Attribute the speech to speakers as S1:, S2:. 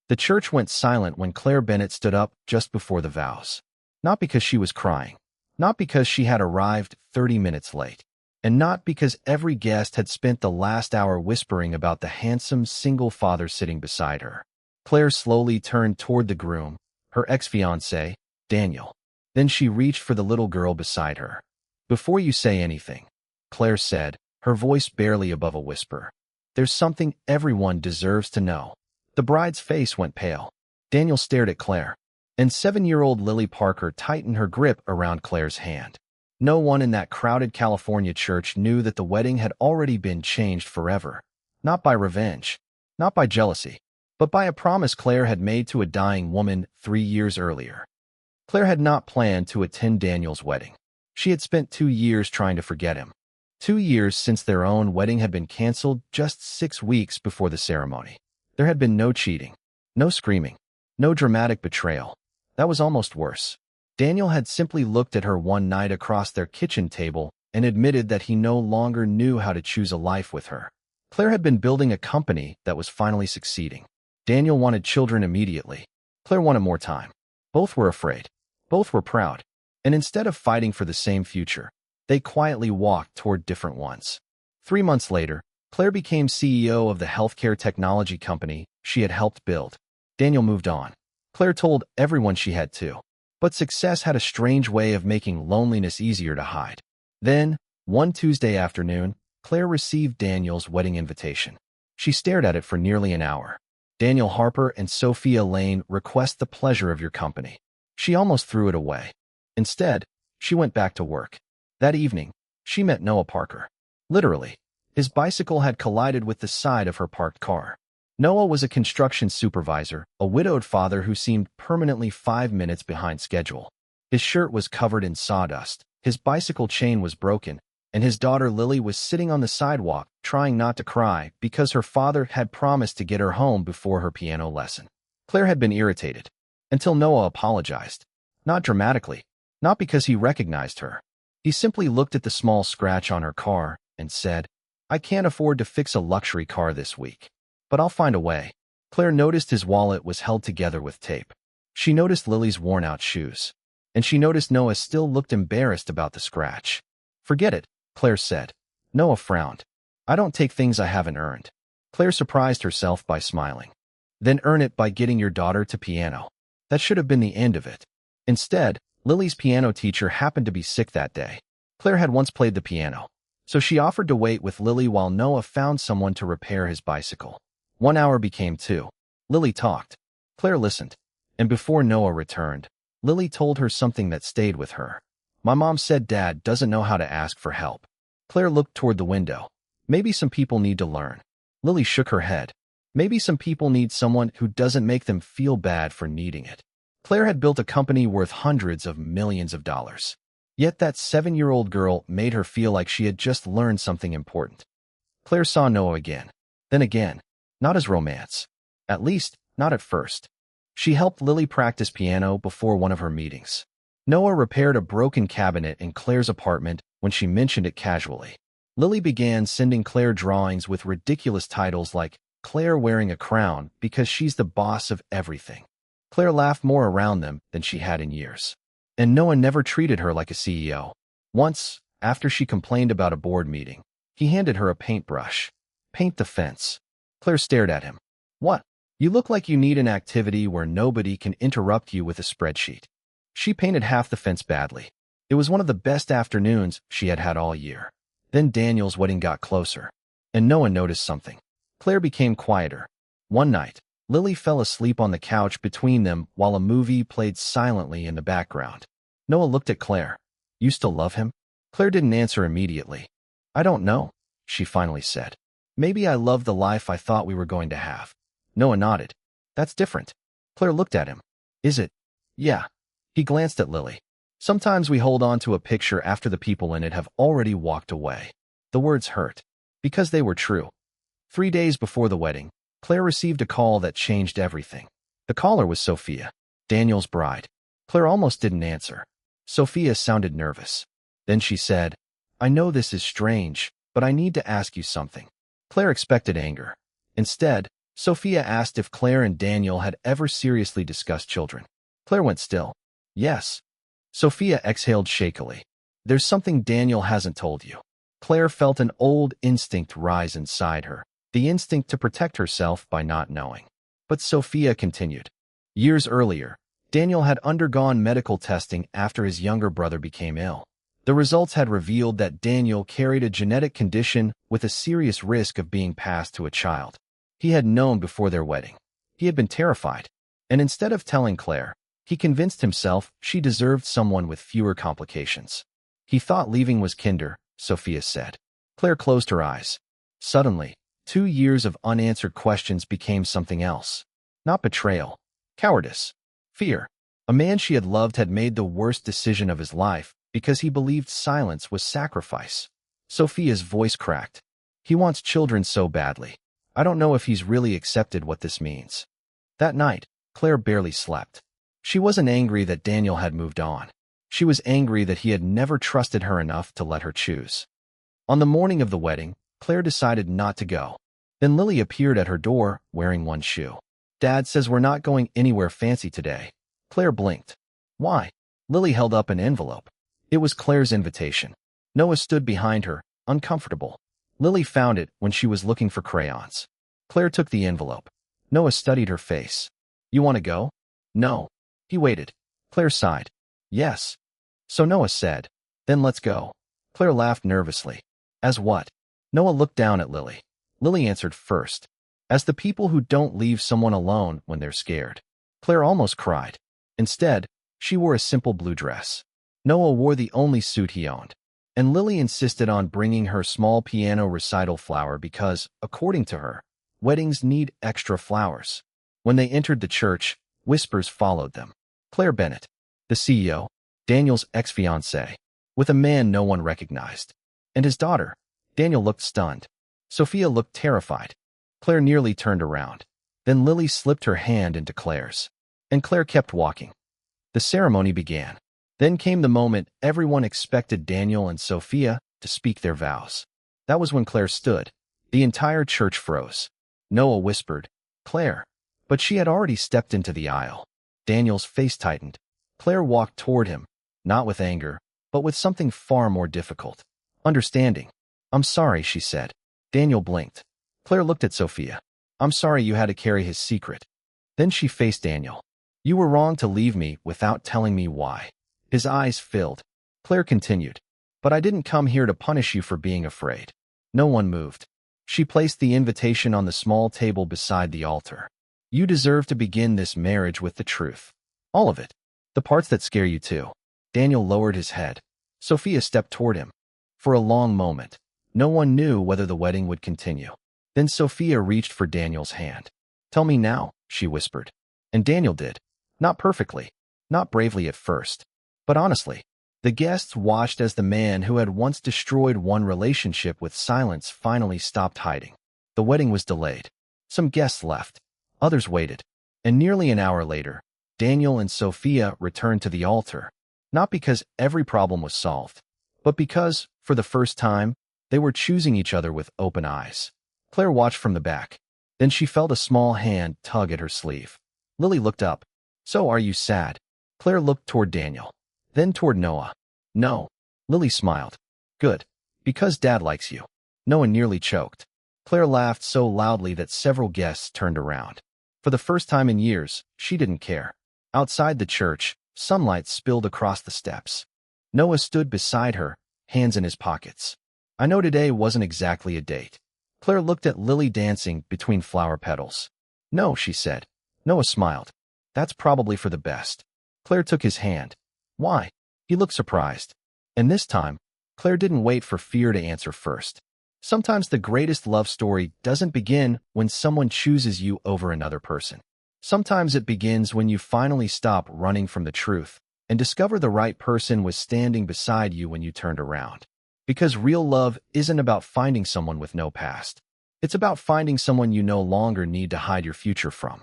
S1: The church went silent when Claire Bennett stood up just before the vows. Not because she was crying, not because she had arrived 30 minutes late, and not because every guest had spent the last hour whispering about the handsome single father sitting beside her. Claire slowly turned toward the groom, her ex-fiancé, Daniel. Then she reached for the little girl beside her. "Before you say anything," Claire said, her voice barely above a whisper, "there's something everyone deserves to know." The bride's face went pale. Daniel stared at Claire, and 7-year-old Lily Parker tightened her grip around Claire's hand. No one in that crowded California church knew that the wedding had already been changed forever. Not by revenge, not by jealousy, but by a promise Claire had made to a dying woman 3 years earlier. Claire had not planned to attend Daniel's wedding. She had spent 2 years trying to forget him. 2 years since their own wedding had been canceled just 6 weeks before the ceremony. There had been no cheating, no screaming, no dramatic betrayal. That was almost worse. Daniel had simply looked at her one night across their kitchen table and admitted that he no longer knew how to choose a life with her. Claire had been building a company that was finally succeeding. Daniel wanted children immediately. Claire wanted more time. Both were afraid. Both were proud. And instead of fighting for the same future, they quietly walked toward different ones. 3 months later, Claire became CEO of the healthcare technology company she had helped build. Daniel moved on. Claire told everyone she had too. But success had a strange way of making loneliness easier to hide. Then, one Tuesday afternoon, Claire received Daniel's wedding invitation. She stared at it for nearly an hour. "Daniel Harper and Sophia Lane request the pleasure of your company." She almost threw it away. Instead, she went back to work. That evening, she met Noah Parker. Literally, his bicycle had collided with the side of her parked car. Noah was a construction supervisor, a widowed father who seemed permanently 5 minutes behind schedule. His shirt was covered in sawdust, his bicycle chain was broken, and his daughter Lily was sitting on the sidewalk, trying not to cry because her father had promised to get her home before her piano lesson. Claire had been irritated, until Noah apologized. Not dramatically, not because he recognized her. He simply looked at the small scratch on her car and said, "I can't afford to fix a luxury car this week, but I'll find a way." Claire noticed his wallet was held together with tape. She noticed Lily's worn-out shoes. And she noticed Noah still looked embarrassed about the scratch. "Forget it," Claire said. Noah frowned. "I don't take things I haven't earned." Claire surprised herself by smiling. "Then earn it by getting your daughter to piano." That should have been the end of it. Instead, Lily's piano teacher happened to be sick that day. Claire had once played the piano, so she offered to wait with Lily while Noah found someone to repair his bicycle. 1 hour became 2. Lily talked. Claire listened. And before Noah returned, Lily told her something that stayed with her. "My mom said Dad doesn't know how to ask for help." Claire looked toward the window. "Maybe some people need to learn." Lily shook her head. "Maybe some people need someone who doesn't make them feel bad for needing it." Claire had built a company worth hundreds of millions of dollars. Yet that 7-year-old girl made her feel like she had just learned something important. Claire saw Noah again. Then again. Not as romance. At least, not at first. She helped Lily practice piano before one of her meetings. Noah repaired a broken cabinet in Claire's apartment when she mentioned it casually. Lily began sending Claire drawings with ridiculous titles like "Claire wearing a crown because she's the boss of everything." Claire laughed more around them than she had in years. And Noah never treated her like a CEO. Once, after she complained about a board meeting, he handed her a paintbrush. "Paint the fence." Claire stared at him. "What? You look like you need an activity where nobody can interrupt you with a spreadsheet." She painted half the fence badly. It was one of the best afternoons she had had all year. Then Daniel's wedding got closer, and Noah noticed something. Claire became quieter. One night, Lily fell asleep on the couch between them while a movie played silently in the background. Noah looked at Claire. "You still love him?" Claire didn't answer immediately. "I don't know," she finally said. "Maybe I love the life I thought we were going to have." Noah nodded. "That's different." Claire looked at him. "Is it?" "Yeah." He glanced at Lily. "Sometimes we hold on to a picture after the people in it have already walked away." The words hurt, because they were true. 3 days before the wedding, Claire received a call that changed everything. The caller was Sophia, Daniel's bride. Claire almost didn't answer. Sophia sounded nervous. Then she said, "I know this is strange, but I need to ask you something." Claire expected anger. Instead, Sophia asked if Claire and Daniel had ever seriously discussed children. Claire went still. Yes. Sophia exhaled shakily. There's something Daniel hasn't told you. Claire felt an old instinct rise inside her, the instinct to protect herself by not knowing. But Sophia continued. Years earlier, Daniel had undergone medical testing after his younger brother became ill. The results had revealed that Daniel carried a genetic condition with a serious risk of being passed to a child. He had known before their wedding. He had been terrified. And instead of telling Claire, he convinced himself she deserved someone with fewer complications. He thought leaving was kinder, Sophia said. Claire closed her eyes. Suddenly, 2 years of unanswered questions became something else. Not betrayal. Cowardice. Fear. A man she had loved had made the worst decision of his life because he believed silence was sacrifice. Sophia's voice cracked. He wants children so badly. I don't know if he's really accepted what this means. That night, Claire barely slept. She wasn't angry that Daniel had moved on. She was angry that he had never trusted her enough to let her choose. On the morning of the wedding, Claire decided not to go. Then Lily appeared at her door, wearing one shoe. Dad says we're not going anywhere fancy today. Claire blinked. Why? Lily held up an envelope. It was Claire's invitation. Noah stood behind her, uncomfortable. Lily found it when she was looking for crayons. Claire took the envelope. Noah studied her face. You want to go? No. He waited. Claire sighed. Yes. So Noah said, then let's go. Claire laughed nervously. As what? Noah looked down at Lily. Lily answered first. As the people who don't leave someone alone when they're scared. Claire almost cried. Instead, she wore a simple blue dress. Noah wore the only suit he owned. And Lily insisted on bringing her small piano recital flower because, according to her, weddings need extra flowers. When they entered the church, whispers followed them. Claire Bennett, the CEO, Daniel's ex-fiancé, with a man no one recognized. And his daughter. Daniel looked stunned. Sophia looked terrified. Claire nearly turned around. Then Lily slipped her hand into Claire's. And Claire kept walking. The ceremony began. Then came the moment everyone expected Daniel and Sophia to speak their vows. That was when Claire stood. The entire church froze. Noah whispered, Claire. But she had already stepped into the aisle. Daniel's face tightened. Claire walked toward him, not with anger, but with something far more difficult. Understanding. I'm sorry, she said. Daniel blinked. Claire looked at Sophia. I'm sorry you had to carry his secret. Then she faced Daniel. You were wrong to leave me without telling me why. His eyes filled. Claire continued. But I didn't come here to punish you for being afraid. No one moved. She placed the invitation on the small table beside the altar. You deserve to begin this marriage with the truth. All of it. The parts that scare you too. Daniel lowered his head. Sophia stepped toward him. For a long moment, no one knew whether the wedding would continue. Then Sophia reached for Daniel's hand. Tell me now, she whispered. And Daniel did. Not perfectly. Not bravely at first. But honestly, the guests watched as the man who had once destroyed one relationship with silence finally stopped hiding. The wedding was delayed. Some guests left. Others waited. And nearly an hour later, Daniel and Sophia returned to the altar. Not because every problem was solved, but because, for the first time, they were choosing each other with open eyes. Claire watched from the back. Then she felt a small hand tug at her sleeve. Lily looked up. So are you sad? Claire looked toward Daniel. Then toward Noah. No. Lily smiled. Good. Because Dad likes you. Noah nearly choked. Claire laughed so loudly that several guests turned around. For the first time in years, she didn't care. Outside the church, sunlight spilled across the steps. Noah stood beside her, hands in his pockets. I know today wasn't exactly a date. Claire looked at Lily dancing between flower petals. No, she said. Noah smiled. That's probably for the best. Claire took his hand. Why? He looked surprised. And this time, Claire didn't wait for fear to answer first. Sometimes the greatest love story doesn't begin when someone chooses you over another person. Sometimes it begins when you finally stop running from the truth and discover the right person was standing beside you when you turned around. Because real love isn't about finding someone with no past. It's about finding someone you no longer need to hide your future from.